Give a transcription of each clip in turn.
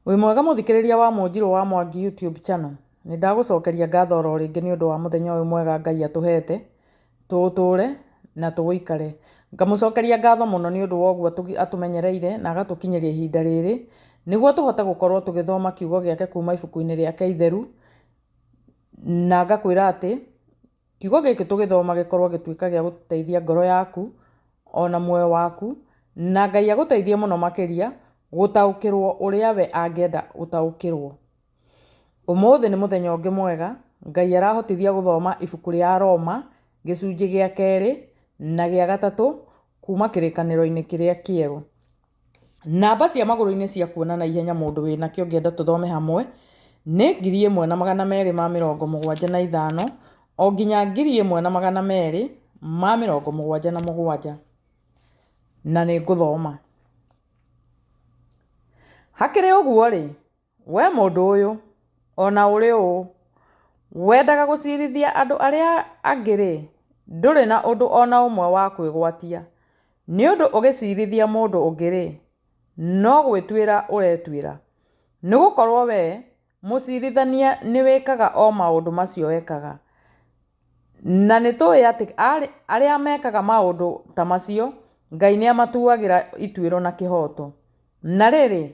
Wĩ mwega mũthikĩrĩria wa Mũnjirũ wa Mwangi YouTube channel. Nĩ ndagũcokeria ngatho oro rĩngĩ nĩ ũndũ wa mũthenya ũyũ mwega Ngai atũhete tũũtũre na tũwĩikare. Ngamũcokeria ngatho mũno nĩ ũndũ wa ũguo atũmenyereire na agatũkinyĩria ihinda rĩrĩ nĩguo tũhote gũkorwo tũgĩthoma kiugo gĩake kuma ibuku-inĩ rĩake itheru, na ngakwĩra atĩ kiugo gĩkĩ tũgĩthoma gĩkorwo gĩtuĩka gĩa gũteithia ngoro yaku ona muoyo waku, na Ngai agũteithie mũno makĩria gũtaũkĩrwo ũrĩa we angĩenda ũtaũkĩrwo. Ũmũthĩ nĩ mũthenya ũngĩ mwega Ngai arahotithia gũthoma ibuku rĩa Roma gĩcunjĩ gĩa 2 na gĩa 3 kuma kĩrĩkanĩro-inĩ kĩrĩa kĩerũ. Namba cia magũrũ-inĩ cia kuona na ihenya mũndũ wĩna kĩo ngĩenda tũthome hamwe nĩ 1275 o nginya 1277 na nĩ ngũthoma. Hakĩrĩ ũguo rĩ, we mũndũ ũyũ ona ũrĩ ũũ wendaga gũcirithia andũ arĩa angĩ rĩ, ndũrĩ na ũndũ ona ũmwe wa kwĩgwatia, nĩ ũndũ ũgĩcirithia mũndũ ũngĩ rĩ, no gwĩtuĩra ũretuĩra, nĩ gũkorwo we mũcirithania nĩ wĩkaga o maũndũ macio wekaga, na nĩ tũĩ atĩ arĩa mekaga maũndũ ta macio Ngai nĩ amatuagĩra ituĩro na kĩhoto. Na rĩrĩ,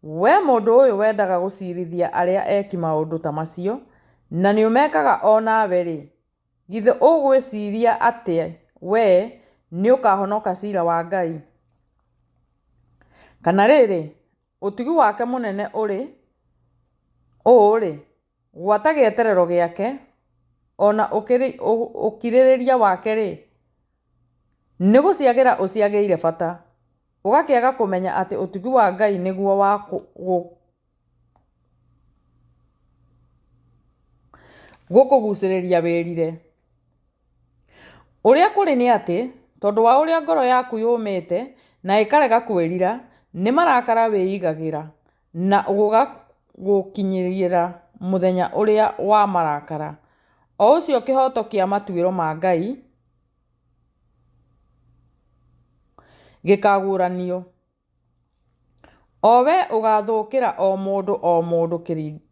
we mũndũ ũyũ wendaga gũcirithia arĩa eki maũndũ ta macio na nĩ ũmekaga o nawe rĩ, githĩ ũgwĩciria atĩ we nĩ ũkahonoka cira wa Ngai? Kana rĩrĩ, ũtugi wake mũnene ũrĩ ũũ rĩ, gwata gĩeterero gĩake ona ũkirĩrĩria wake rĩ, nĩ gũciagĩra ũciagĩire bata, ũgakĩaga kũmenya atĩ ũtugi wa Ngai nĩguo wa gũkũgucĩrĩria wĩrire. Ũrĩa kũrĩ nĩ atĩ tondũ wa ũrĩa ngoro yaku yũmĩte na ĩkarega kwĩrira, nĩ marakara wĩigagĩra na gũkinyĩria mũthenya ũrĩa wa marakara, o ũcio kĩhoto kĩa matuĩro ma Ngai gĩkaguũranio. O we ũgathũkĩra o mũndũ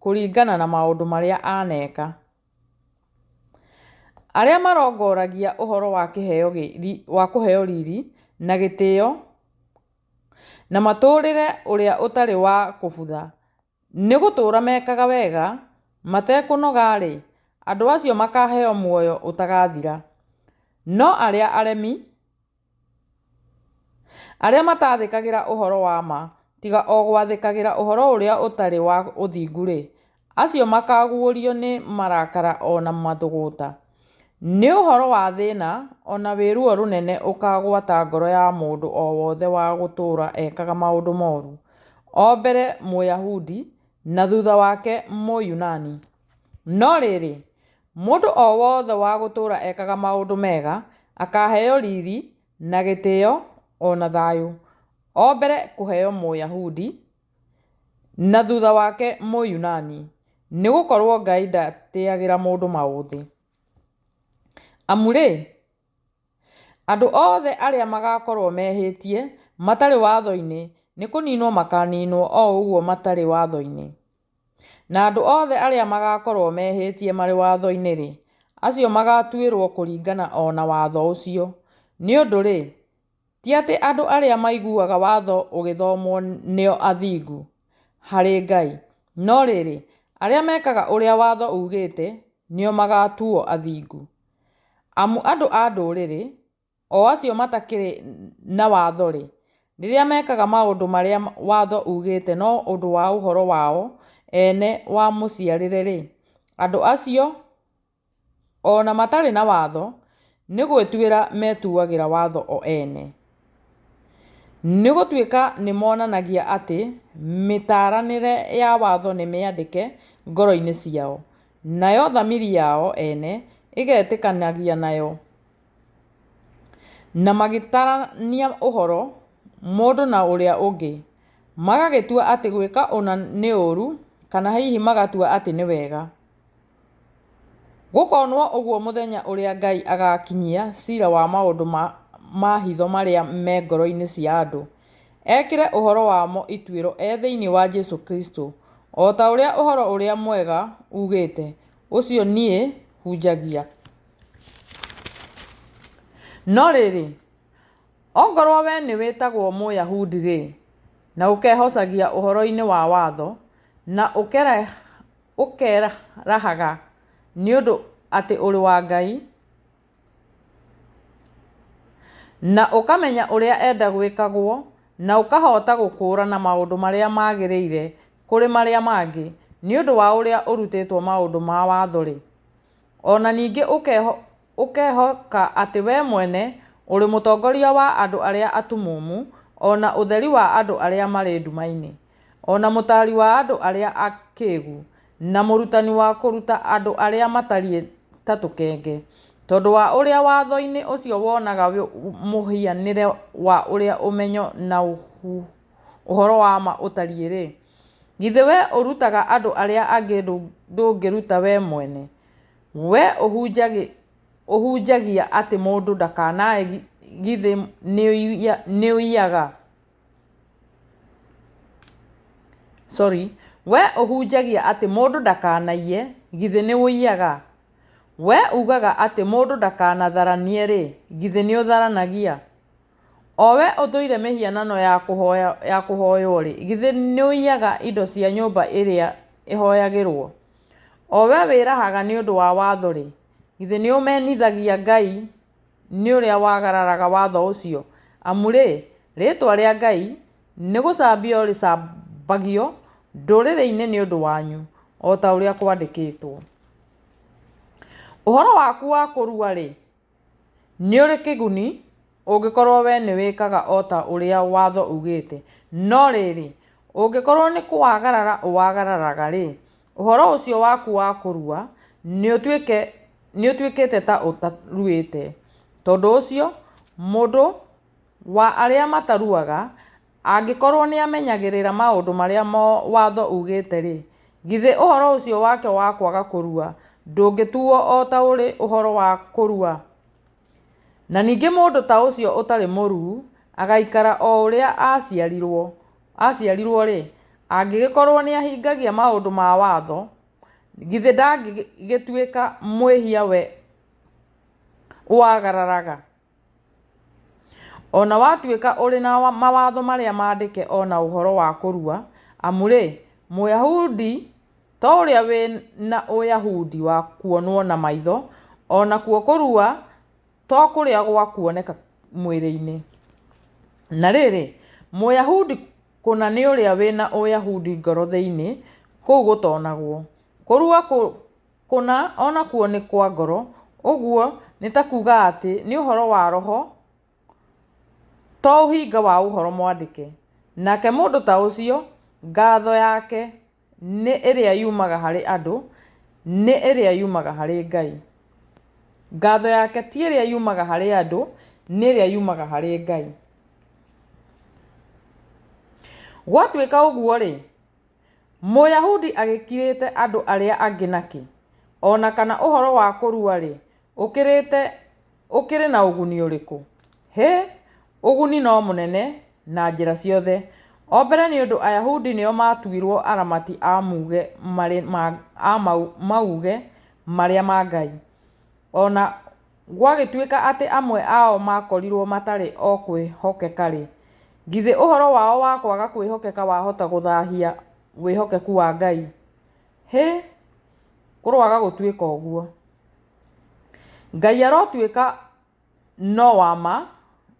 kũringana na maũndũ marĩa aneka. Arĩa marongoragia ũhoro wa kũheo riri na gĩtĩo na matũũrĩre ũrĩa ũtarĩ wa kũbutha, nĩ gũtũũra mekaga wega matekũnoga rĩ, andũ acio makaheo muoyo ũtagathira. No arĩa aremi, arĩa matathĩkagĩra ũhoro wa ma tiga o gwathĩkagĩra ũhoro ũrĩa ũtarĩ wa ũthingu rĩ, acio makaguũrio nĩ marakara ona mathũgũta. Nĩ ũhoro wa thĩna ona wĩruo rũnene ũkagwata ngoro ya mũndũ o wothe wa gũtũũra ekaga maũndũ moru, o mbere Mũyahudi na thutha wake Mũyunani. No rĩrĩ, mũndũ o wothe wa gũtũũra ekaga maũndũ mega akaheo riri na gĩtĩo ona thayũ, o mbere kũheo Mũyahudi na thutha wake Mũyunani, nĩ gũkorwo Ngai ndatĩagĩra mũndũ maũthĩ. Amu rĩ, andũ othe arĩa magakorwo mehĩtie matarĩ watho-inĩ nĩ kũninwo makaninwo o ũguo matarĩ watho-inĩ, na andũ othe arĩa magakorwo mehĩtie marĩ watho-inĩ rĩ, acio magatuĩrwo kũringana ona watho ũcio. Nĩ ũndũ rĩ, ti atĩ andũ arĩa maiguaga watho ũgĩthomwo nĩo athingu harĩ Ngai, no rĩrĩ, arĩa mekaga ũrĩa watho ugĩte nĩo magatuo athingu. Amu andũ a ndũrĩrĩ, o acio matakĩrĩ na watho rĩ, rĩrĩa mekaga maũndũ marĩa watho ugĩte no ũndũ wa ũhoro wao ene wa mũciarĩre rĩ, andũ acio ona matarĩ na watho nĩ gwĩtuĩra metuagĩra watho o ene. Nĩ gũtuĩka nĩ monanagia atĩ mĩtaranĩre ya watho nĩ mĩandĩke ngoro-inĩ ciao, nayo thamiri yao ene ĩgetĩkanagia nayo, na magĩtarania ũhoro mũndũ na ũrĩa ũngĩ, magagĩtua atĩ gwĩka ũna nĩ ũũru kana hihi magatua atĩ nĩ wega. Gũkonwo ũguo mũthenya ũrĩa Ngai agakinyia cira wa maũndũ ma hitho marĩa me ngoro-inĩ cia andũ, ekĩre ũhoro wamo ituĩro thĩinĩ wa Jesũ Kristo, o ta ũrĩa ũhoro ũrĩa mwega ugĩte, ũcio niĩ hunjagia. No rĩrĩ, ongorwo we nĩ wĩtagwo Mũyahudi-rĩ, na ũkehocagia ũhoro-inĩ wa watho, na ũkerahaga nĩ ũndũ atĩ ũrĩ wa Ngai, na ũkamenya ũrĩa enda gwĩkagwo, na ũkahota gũkũũrana maũndũ marĩa magĩrĩire kũrĩ marĩa mangĩ, nĩ ũndũ wa ũrĩa ũrutĩtwo maũndũ ma watho-rĩ, o na ningĩ ũkehoka atĩ we mwene ũrĩ mũtongoria wa andũ arĩa atumumu, o na ũtheri wa andũ arĩa marĩ nduma-inĩ, o na mũtaari wa andũ arĩa akĩĩgu, na mũrutani wa kũruta andũ arĩa matariĩ ta tũkenge, tondũ wa ũrĩa watho-inĩ ũcio wonaga mũhianĩre wa ũrĩa ũmenyo na ũhoro wa ma ũtariĩ-rĩ, githĩ we ũrutaga andũ arĩa angĩ ndũngĩruta we mwene? We ũhunjagia atĩ mũndũ ndakanae, githĩ nĩũiyaga? We ũhunjagia atĩ mũndũ ndakanaiye, githĩ nĩũiyaga? We ugaga atĩ mũndũ ndakanatharanie-rĩ, githĩ nĩũtharanagia? O we ũthũire mĩhianano ya kũhoywo-rĩ, githĩ nĩũiyaga indo cia nyũmba ĩrĩa ĩhoyagĩrwo? O we wĩrahaga nĩ ũndũ wa watho-rĩ, githĩ nĩũmenithagia Ngai nĩ ũrĩa wagararaga watho ũcio? Amu-rĩ, rĩĩtwa rĩa Ngai nĩgũcambio rĩcambagio ndũrĩrĩ-inĩ nĩ ũndũ wanyu, o ta ũrĩa kwandĩkĩtwo. Ũhoro waku wa kũrua-rĩ, nĩ ũrĩ kĩguni ũngĩkorwo we nĩ wĩkaga o ta ũrĩa watho ugĩte. No rĩrĩ, ũngĩkorwo nĩ kũwagarara ũwagararaga-rĩ, ũhoro ũcio waku wa kũrua nĩũtuĩkĩte ta ũtaruĩte. Tondũ ũcio, mũndũ wa arĩa mataruaga, angĩkorwo nĩamenyagĩrĩra maũndũ marĩa watho ugĩte-rĩ, githĩ ũhoro ũcio wake wa kwaga kũrua ndũngĩtuo o ta ũrĩ ũhoro wa kũrua? Na ningĩ mũndũ ta ũcio ũtarĩ mũruu agaikara o ũrĩa aciarirwo-rĩ, angĩgĩkorwo nĩahingagia maũndũ ma watho, githĩ ndangĩgĩtuĩka mwĩhia we ũwagararaga? O na watuĩka ũrĩ na mawatho marĩa maandĩke o na ũhoro wa kũrua, amu-rĩ, Mũyahudi to ũrĩa wĩ na Ũyahudi wa kuonwo na maitho, o nakuo kũrua to kũrĩa gwa kuoneka mwĩrĩ-inĩ. Na rĩrĩ, Mũyahudi kũna nĩ ũrĩa wĩ na Ũyahudi ngoro thĩinĩ, kũu gũtonagwo. Kũrua kũna o nakuo nĩ kwa ngoro, ũguo nĩ ta kuuga atĩ nĩ ũhoro wa roho, to ũhinga wa ũhoro mwandĩke. Nake mũndũ ta ũcio, ngatho yake nĩ ĩrĩa yumaga harĩ andũ, nĩ ĩrĩa yumaga harĩ Ngai. Ngatho yake ti ĩrĩa yumaga harĩ andũ, nĩ ĩrĩa yumaga harĩ Ngai. Gwatuĩka ũguo-rĩ, Mũyahudi agĩkirĩte andũ arĩa angĩ nakĩ? Ona kana ũhoro wa kũrua-rĩ, ũkĩrĩ na ũguni ũrĩkũ? Ũguni no mũnene na njĩra ciothe. O mbere nĩ ũndũ Ayahudi nĩo matuirwo aramati a mauge marĩa ma Ngai. Ona gwagĩtuĩka atĩ amwe ao makorirwo matarĩ o kwĩhokeka-rĩ, githĩ ũhoro wao wa kwaga kwĩhokeka wahota gũthahia wĩhokeku wa Ngai? Kũroaga gũtuĩka ũguo. Ngai arotuĩka no wa ma,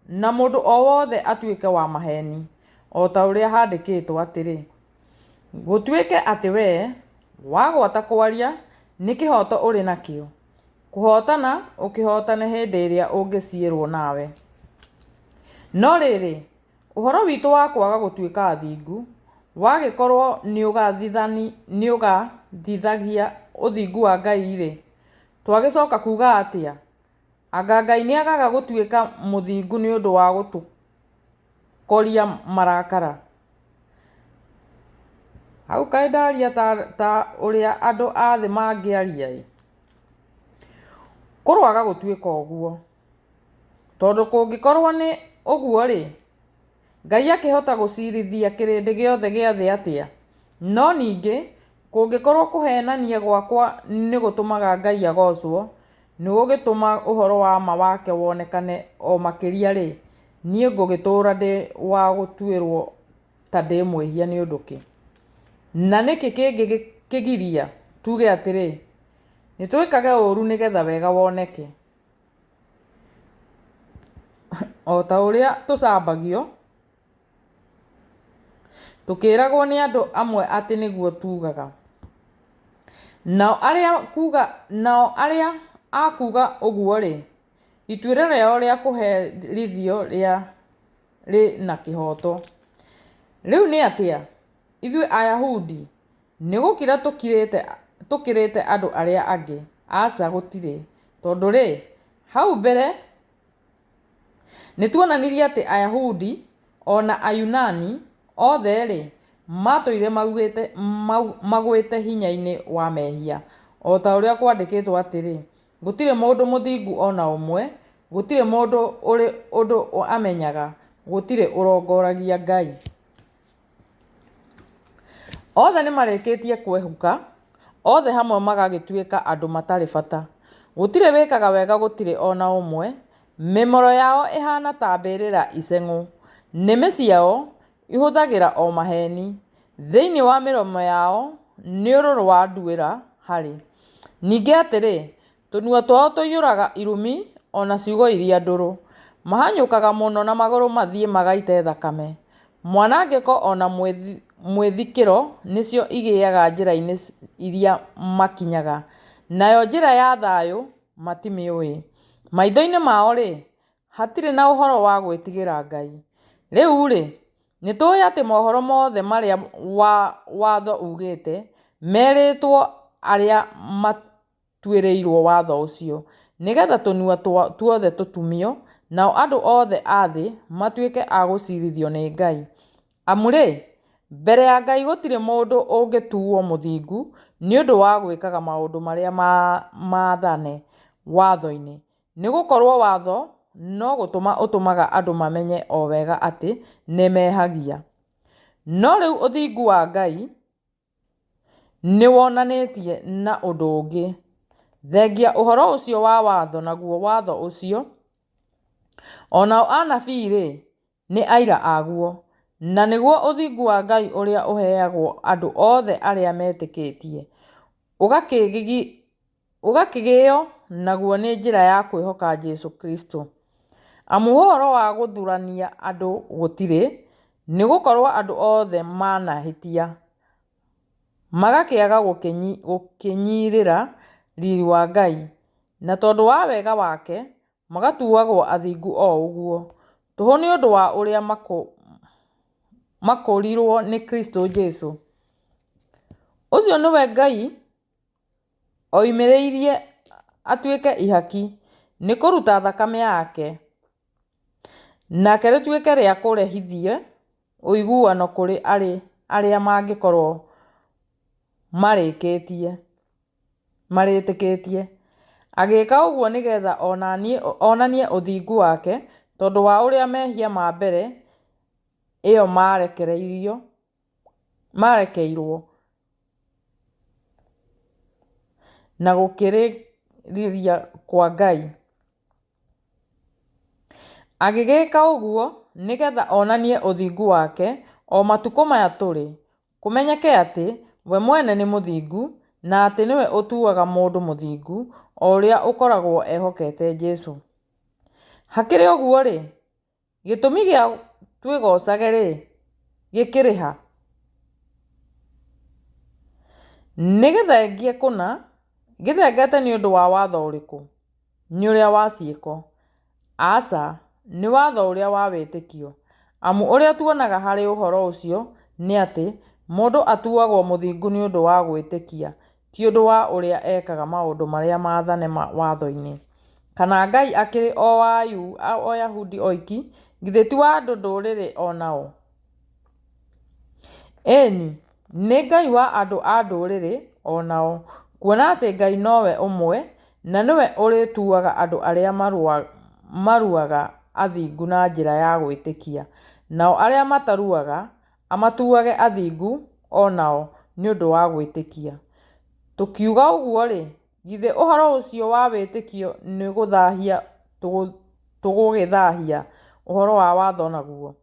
na mũndũ o wothe atuĩke wa maheni, o ta ũrĩa handĩkĩtwo atĩrĩ, gũtuĩke atĩ we wagwata kwaria nĩ kĩhoto ũrĩ nakĩo. Kũhotana ũkĩhotane hĩndĩ ĩrĩa ũngĩciĩrwo nawe. No rĩrĩ, ũhoro witũ wa kwaga gũtuĩka athingu, wagĩkorwo nĩũgathithagia ũthingu wa Ngai-rĩ, twagĩcoka kuuga atĩa? Anga Ngai nĩagaga gũtuĩka mũthingu nĩ ũndũ wa gũtũkoria marakara? Hau kaĩ ndaria ta ũrĩa andũ a thĩ mangĩaria-ĩ. Kũroaga gũtuĩka ũguo. Tondũ kũngĩkorwo nĩ ũguo-rĩ, Ngai akĩhota gũcirithia kĩrĩndĩ gĩothe gĩa thĩ atĩa? No ningĩ, kũngĩkorwo kũheenania gwakwa nĩ gũtũmaga Ngai agocwo, nĩ gũgĩtũma ũhoro wa ma wake wonekane o makĩria-rĩ, niĩ ngũgĩtũũra ndĩ wa gũtuĩrwo ta ndĩ mwĩhia nĩ ũndũ kĩ? Na nĩkĩ kĩngĩkĩgiria tuge atĩrĩ, nĩ twĩkage ũũru nĩgetha wega woneke? O ta ũrĩa tũcambagio, tũkĩragwo nĩ andũ amwe atĩ nĩguo tugaga. Nao arĩa a kuga ũguo-rĩ, ituĩro rĩao rĩa kũherithio rĩ na kĩhooto. Rĩu nĩ atĩa? Ithuĩ Ayahudi nĩ gũkira tũkĩrĩte andũ arĩa angĩ? Aca gũtirĩ. Tondũ-rĩ, hau mbere nĩ tuonanirie atĩ Ayahudi ona Ayunani othe-rĩ matũire magwĩte hinya-inĩ wa mehia. O ta ũrĩa kwandĩkĩtwo atĩrĩ, gũtirĩ mũndũ mũthingu ona ũmwe, gũtirĩ mũndũ ũrĩ ũndũ amenyaga, gũtirĩ ũrongoragia Ngai. Othe nĩ marĩkĩtie kwĩhuka, othe hamwe magagĩtuĩka andũ matarĩ bata. Gũtirĩ wĩkaga wega, gũtirĩ ona ũmwe. Mĩmero yao ĩhana ta mbĩrĩra iceng'u. Nĩmĩ ciao ihũthagĩra o maheni. Thĩinĩ wa mĩromo yao nĩ ũrũrũ wa nduĩra harĩ. Ningĩ atĩrĩ, tũnua twao tũiyũraga irumi ona ciugo iria ndũrũ. Mahanyũkaga mũno na magũrũ mathiĩ magaite thakame. Mwanangĩko ona mwĩthikĩro nĩcio igĩaga njĩra-inĩ iria makinyaga. Nayo njĩra ya thayũ matimĩũĩ. Maitho-inĩ mao-rĩ, hatirĩ na ũhoro wa gwĩtigĩra Ngai. Rĩu-rĩ, nĩ tũĩ atĩ mohoro mothe marĩa watho ugĩte merĩtwo arĩa matuĩrĩirwo watho ũcio, nĩgetha tũnua tuothe tũtumio, nao andũ othe a thĩ matuĩke a gũcirithio nĩ Ngai. Amu-rĩ, mbere ya Ngai gũtirĩ mũndũ ũngĩtuo mũthingu nĩ ũndũ wa gwĩkaga maũndũ marĩa maathane watho-inĩ. Nĩ gũkorwo watho no gũtũma ũtũmaga andũ mamenye o wega atĩ nĩ mehagia. No rĩu ũthingu wa Ngai nĩ wonanĩtie na ũndũ ũngĩ. Thengia ũhoro ũcio wa watho, naguo watho ũcio, onao anabii-rĩ, nĩ aira aguo. Na nĩguo ũthingu wa Ngai ũrĩa ũheagwo andũ othe arĩa metĩkĩtie ũgakĩgĩo naguo nĩ njĩra ya kwĩhoka Jesũ Kristo. Amu ũhoro wa gũthurania andũ gũtirĩ, nĩ gũkorwo andũ othe manahĩtia magakĩaga gũkĩnyirĩra riiri wa Ngai, na tondũ wa wega wake magatuagwo athingu o ũguo, tũhũ nĩ ũndũ wa ũrĩa makũrirwo nĩ Kristo Jesũ. Ũcio nĩwe Ngai oimĩrĩirie atuĩke ihaki nĩ kũruta thakame yake, nake rĩtuĩke rĩa kũrehithia ũiguano kũrĩ arĩa mangĩkorwo marĩtĩkĩtie. Agĩka ũguo nĩgetha onanie ũthingu wake tondũ wa ũrĩa mehia ma mbere ĩyo marekeirwo na gũkĩrĩrĩria kwa Ngai. Agĩgĩka ũguo nĩgetha onanie ũthingu wake o matukũ maya tũrĩ, kũmenyeke atĩ we mwene nĩ mũthingu na atĩ nĩwe ũtuaga mũndũ mũthingu o ũrĩa ũkoragwo ehokete Jesũ. Hakĩrĩ ũguo-rĩ, gĩtũmi gĩa twĩgocage-rĩ gĩkĩrĩ ha? Nĩ gĩthengie kũna? Gĩthengete nĩ ũndũ wa watho ũrĩkũ? Nĩ ũrĩa wa ciĩko? Aca, nĩ watho ũrĩa wa wĩtĩkio. Amu ũrĩa tuonaga harĩ ũhoro ũcio nĩ atĩ mũndũ atuagwo mũthingu nĩ ũndũ wa gwĩtĩkia, ti ũndũ wa ũrĩa ekaga maũndũ marĩa maathane watho-inĩ. Kana Ngai akĩrĩ o wa Ayahudi oiki, githĩ ti wa andũ ndũrĩrĩ onao? Ĩni, nĩ Ngai wa andũ a ndũrĩrĩ onao, kuona atĩ Ngai nowe ũmwe na nĩwe ũrĩtuaga andũ arĩa maruaga athingu na njĩra ya gwĩtĩkia, nao arĩa mataruaga amatuage athingu onao nĩ ũndũ wa gwĩtĩkia. Tũkiuga ũguo-rĩ, githĩ ũhoro ũcio wa wĩtĩkio nĩ gũthahia tũgũgĩthahia ũhoro wa watho naguo?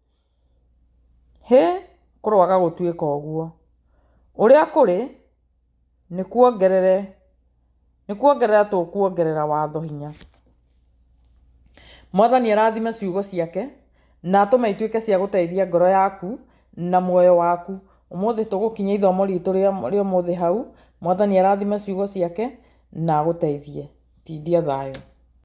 Hĩ, kũroaga gũtuĩka ũguo. Ũrĩa kũrĩ nĩ kuongerera tũkuongerera watho hinya. Mwathani arathime ciugo ciake na atũme ituĩke cia gũteithia ngoro yaku na muoyo waku. Ũmũthĩ tũgũkinya ithomo ritũ rĩa ũmũthĩ hau. Mwathani arathime ciugo ciake na agũteithie. Tindia thayũ.